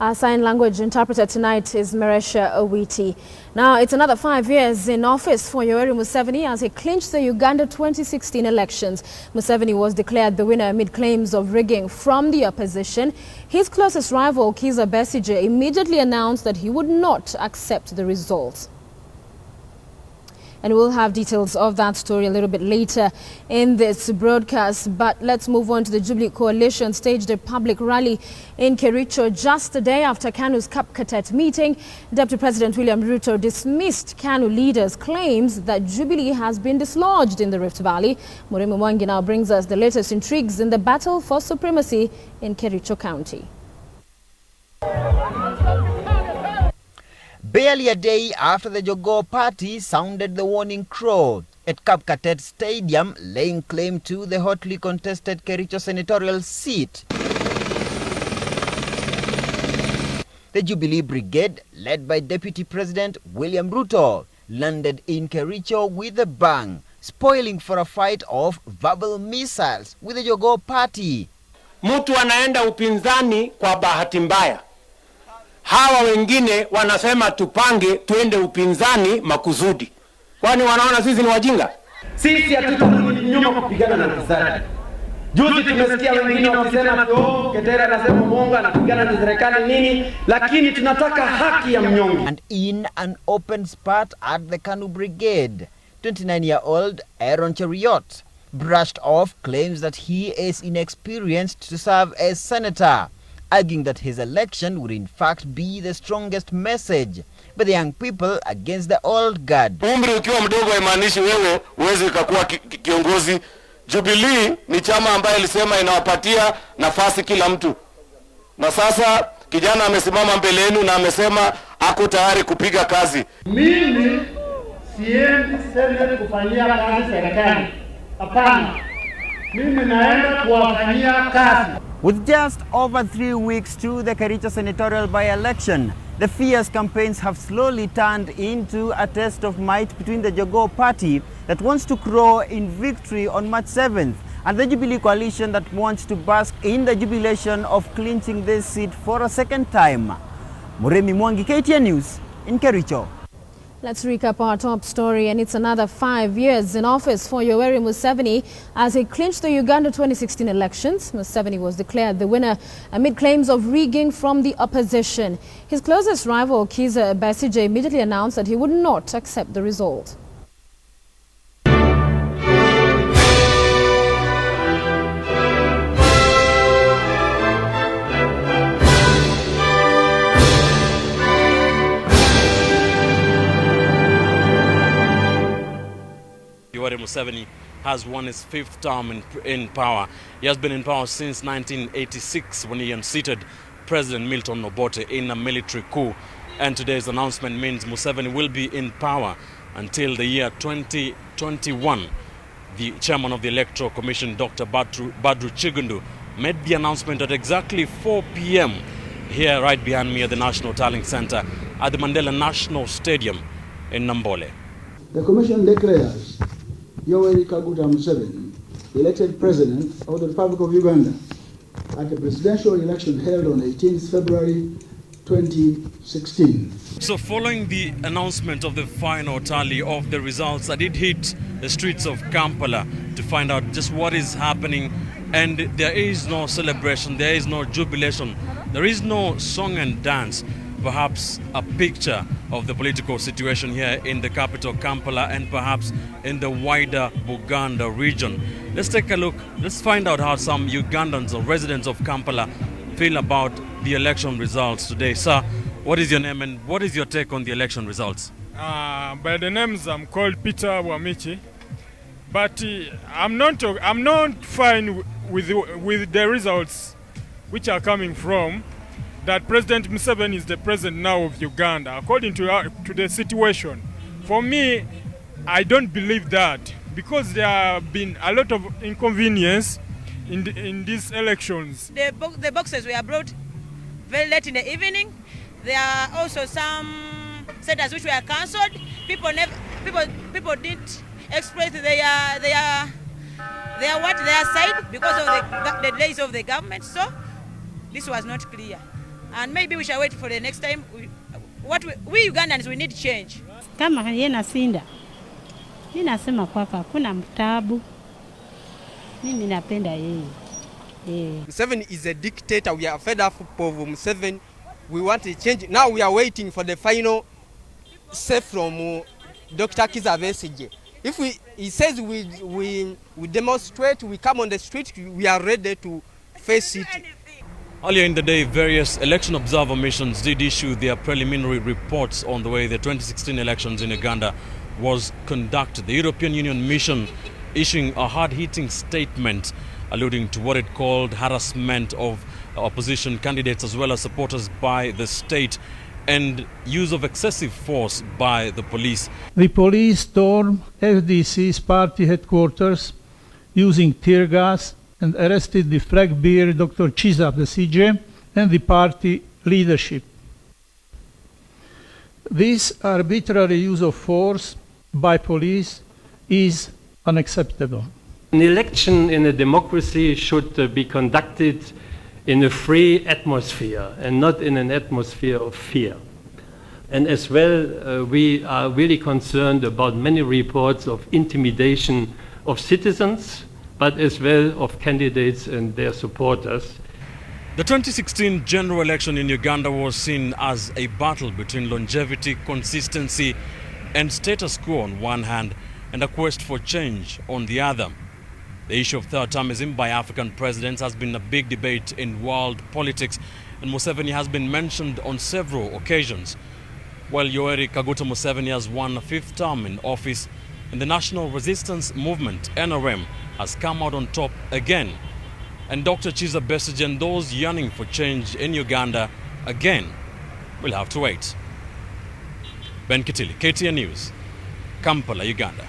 Our sign language interpreter tonight is Maresha Owiti. Now, it's another 5 years in office for Yoweri Museveni as he clinched the Uganda 2016 elections. Museveni was declared the winner amid claims of rigging from the opposition. His closest rival, Kizza Besigye, immediately announced that he would not accept the results. And we'll have details of that story a little bit later in this broadcast. But let's move on to the Jubilee Coalition staged a public rally in Kericho just a day after KANU's Kapkatet meeting. Deputy President William Ruto dismissed KANU leaders' claims that Jubilee has been dislodged in the Rift Valley. Murimi Mwangi now brings us the latest intrigues in the battle for supremacy in Kericho County. Barely a day after the Jogoo party sounded the warning crow at Kapkatet Stadium, laying claim to the hotly contested Kericho senatorial seat, the Jubilee Brigade, led by Deputy President William Ruto, landed in Kericho with a bang, spoiling for a fight of verbal missiles with the Jogoo party. Mtu anaenda upinzani kwa bahati mbaya. Hawa wengine wanasema tupange tuende upinzani makusudi. Kwani wanaona sisi ni wajinga? Sisi hatutarudi nyuma kupigana na ufisadi. Juzi tumesikia wengine wakisema Ketera anasema Mungu anapigana na serikali nini, lakini tunataka haki ya mnyonge. And in an open spat at the KANU Brigade, 29-year-old Aaron Cheriot brushed off claims that he is inexperienced to serve as senator, arguing that his election would in fact be the strongest message by the young people against the old guard. Umri ukiwa mdogo haimaanishi wewe uweze kuwa kiongozi. Jubilee ni chama ambaye ilisema inawapatia nafasi kila mtu. Na sasa kijana amesimama mbele yenu na amesema ako tayari kupiga kazi. Mimi siendi Senate kufanyia kazi serikali. Hapana. Mimi naenda kuwafanyia kazi. With just over 3 weeks to the Kericho senatorial by-election, the fierce campaigns have slowly turned into a test of might between the Jogoo party that wants to crow in victory on March 7th and the Jubilee coalition that wants to bask in the jubilation of clinching this seat for a second time. Murimi Mwangi, KTN News in Kericho. Let's recap our top story, and it's another 5 years in office for Yoweri Museveni as he clinched the Uganda 2016 elections. Museveni was declared the winner amid claims of rigging from the opposition. His closest rival, Kizza Besigye, immediately announced that he would not accept the result. Yoweri Museveni has won his 5th term in power. He has been in power since 1986 when he unseated President Milton Obote in a military coup. And today's announcement means Museveni will be in power until the year 2021. The chairman of the Electoral Commission, Dr. Badru Chigundu, made the announcement at exactly 4 p.m. here right behind me at the National Tallying Center at the Mandela National Stadium in Nambole. The Commission declares Yoweri Kaguta Museveni elected President of the Republic of Uganda at the presidential election held on 18th February 2016. So following the announcement of the final tally of the results, I did hit the streets of Kampala to find out just what is happening, and there is no celebration, there is no jubilation, there is no song and dance. Perhaps a picture of the political situation here in the capital Kampala and perhaps in the wider Buganda region. Let's take a look. Let's find out how some Ugandans or residents of Kampala feel about the election results today. Sir, what is your name and what is your take on the election results? By the names, I'm called Peter Wamichi, but I'm not fine with the results which are coming from that President Museveni is the president now of Uganda, according to the situation. For me, I don't believe that, because there have been a lot of inconvenience in these elections. The boxes were brought very late in the evening. There are also some centers which were cancelled. People didn't express their side because of the delays of the government. So this was not clear. and maybe we shall wait for the next time. We Ugandans, we need change. Kama yeye nasinda, mimi nasema kwamba hakuna mtabu. Mimi napenda yeye. Museveni is a dictator. We are fed up of Museveni. We want a change. Now we are waiting for the final say from Dr. Kizza Besigye. If he says we demonstrate, we come on the street, we are ready to face it. Earlier in the day, various election observer missions did issue their preliminary reports on the way the 2016 elections in Uganda was conducted. The European Union mission issuing a hard-hitting statement alluding to what it called harassment of opposition candidates as well as supporters by the state and use of excessive force by the police. The police stormed FDC's party headquarters using tear gas and arrested the flag bearer Dr. Kizza Besigye and the party leadership. This arbitrary use of force by police is unacceptable. An election in a democracy should be conducted in a free atmosphere and not in an atmosphere of fear. And as well, we are really concerned about many reports of intimidation of citizens, but as well of candidates and their supporters. The 2016 general election in Uganda was seen as a battle between longevity, consistency, and status quo on one hand, and a quest for change on the other. The issue of third-termism by African presidents has been a big debate in world politics, and Museveni has been mentioned on several occasions. While Yoweri Kaguta Museveni has won a fifth term in office, and the National Resistance Movement, NRM, has come out on top again. And Dr. Kizza Besigye and those yearning for change in Uganda again will have to wait. Ben Kitili, KTN News, Kampala, Uganda.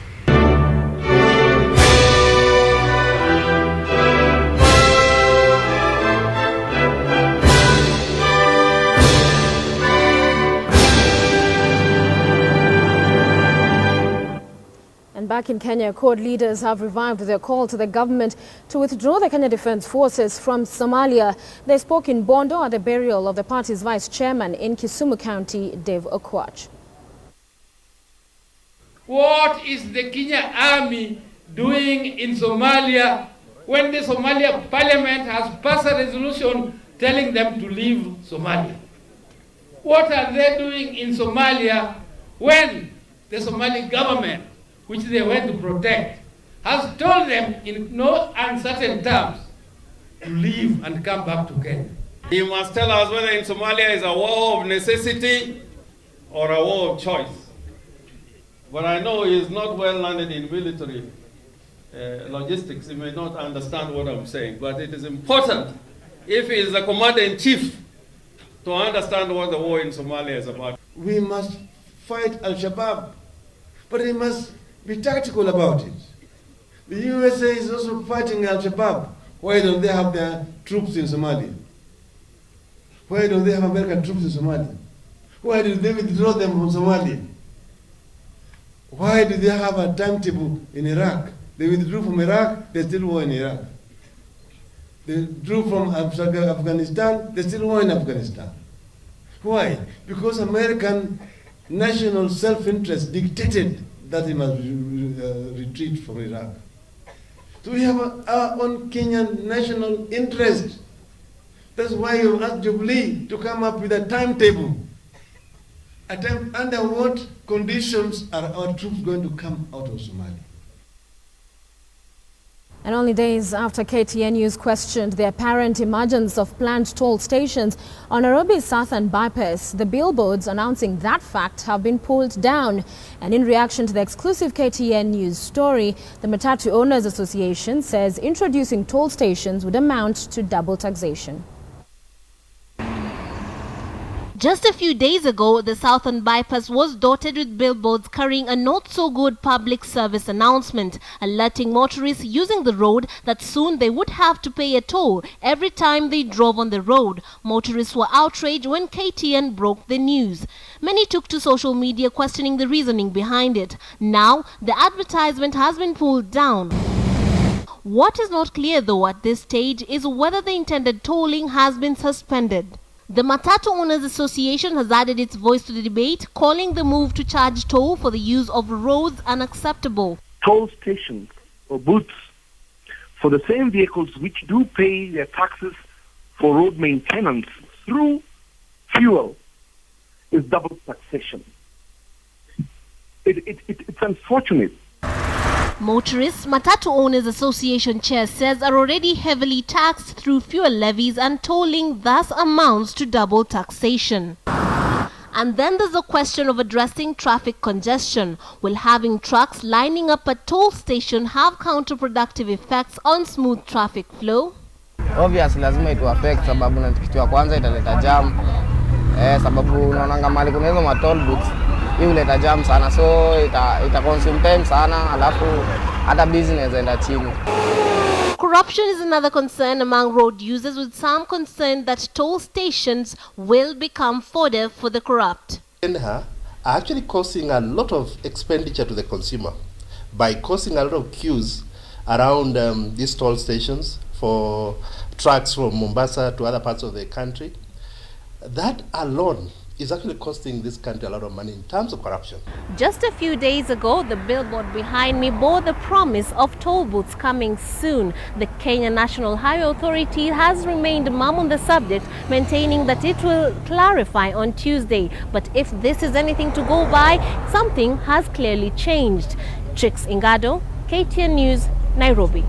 And back in Kenya, court leaders have revived their call to the government to withdraw the Kenya Defence Forces from Somalia. They spoke in Bondo at the burial of the party's vice chairman in Kisumu County, Dave Okwach. What is the Kenya Army doing in Somalia when the Somalia Parliament has passed a resolution telling them to leave Somalia? What are they doing in Somalia when the Somali government, which they went to protect, has told them in no uncertain terms to leave and come back to Kenya? You must tell us whether in Somalia is a war of necessity or a war of choice. But I know he is not well learned in military logistics. He may not understand what I'm saying, but it is important, if he is the commander-in-chief, to understand what the war in Somalia is about. We must fight Al-Shabaab, but we must be tactical about it. The USA is also fighting Al-Shabaab. Why don't they have their troops in Somalia? Why don't they have American troops in Somalia? Why did they withdraw them from Somalia? Why do they have a timetable in Iraq? They withdrew from Iraq, they still war in Iraq. They withdrew from Afghanistan, they still war in Afghanistan. Why? Because American national self-interest dictated that he must retreat from Iraq. So we have our own Kenyan national interest. That's why you asked Jubilee to come up with a timetable. Under what conditions are our troops going to come out of Somalia? And only days after KTN News questioned the apparent emergence of planned toll stations on Nairobi's southern bypass, the billboards announcing that fact have been pulled down. And in reaction to the exclusive KTN News story, the Matatu Owners Association says introducing toll stations would amount to double taxation. Just a few days ago, the Southern Bypass was dotted with billboards carrying a not-so-good public service announcement, alerting motorists using the road that soon they would have to pay a toll every time they drove on the road. Motorists were outraged when KTN broke the news. Many took to social media questioning the reasoning behind it. Now, the advertisement has been pulled down. What is not clear though at this stage is whether the intended tolling has been suspended. The Matatu Owners Association has added its voice to the debate, calling the move to charge toll for the use of roads unacceptable. Toll stations or booths for the same vehicles which do pay their taxes for road maintenance through fuel is double taxation. It's unfortunate. Motorists, Matatu Owners Association chair says, are already heavily taxed through fuel levies, and tolling thus amounts to double taxation. And then there's the question of addressing traffic congestion. Will having trucks lining up at toll station have counterproductive effects on smooth traffic flow? Obviously lazima itu affect, sababu na kitu ya kwanza italeta jam. Sababu unaona mali kuna hizo ma toll booths hii huleta jam sana, so ita consume time sana, alafu hata business enda chini. Corruption is another concern among road users, with some concerned that toll stations will become fodder for the corrupt. Are actually causing a lot of expenditure to the consumer by causing a lot of queues around these toll stations for trucks from Mombasa to other parts of the country. That alone is actually costing this country a lot of money in terms of corruption. Just a few days ago, the billboard behind me bore the promise of toll booths coming soon. The Kenya National Highway Authority has remained mum on the subject, maintaining that it will clarify on Tuesday. But if this is anything to go by, something has clearly changed. Trix Ingado, KTN News, Nairobi.